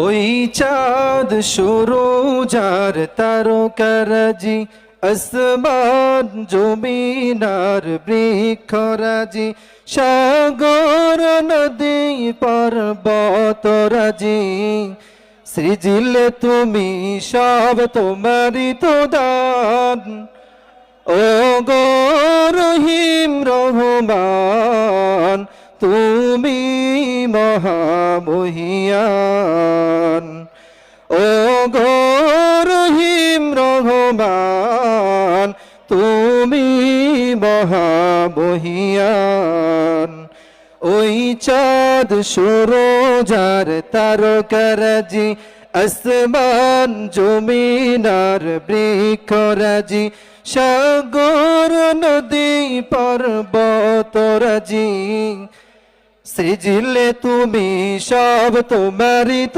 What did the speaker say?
ওই চাঁদ সূরজ আর তারকারাজি, আসমান জমিনার বৃক্ষরাজি, সাগর নদী পর্বতরাজি, সৃজিলে তুমি সব তোমারই তো দান। ও গো রহিম রহমান, তুমি মহামহিয়ান। ও গো রহিম রহমান, তুমি মহামহিয়ান। ওই চাঁদ সূরজ আর তারকারাজি, আসমান জমিনার বৃক্ষরাজি, সাগর নদী পর্বতরাজি, সৃজিলে তুমি সব তোমারই তো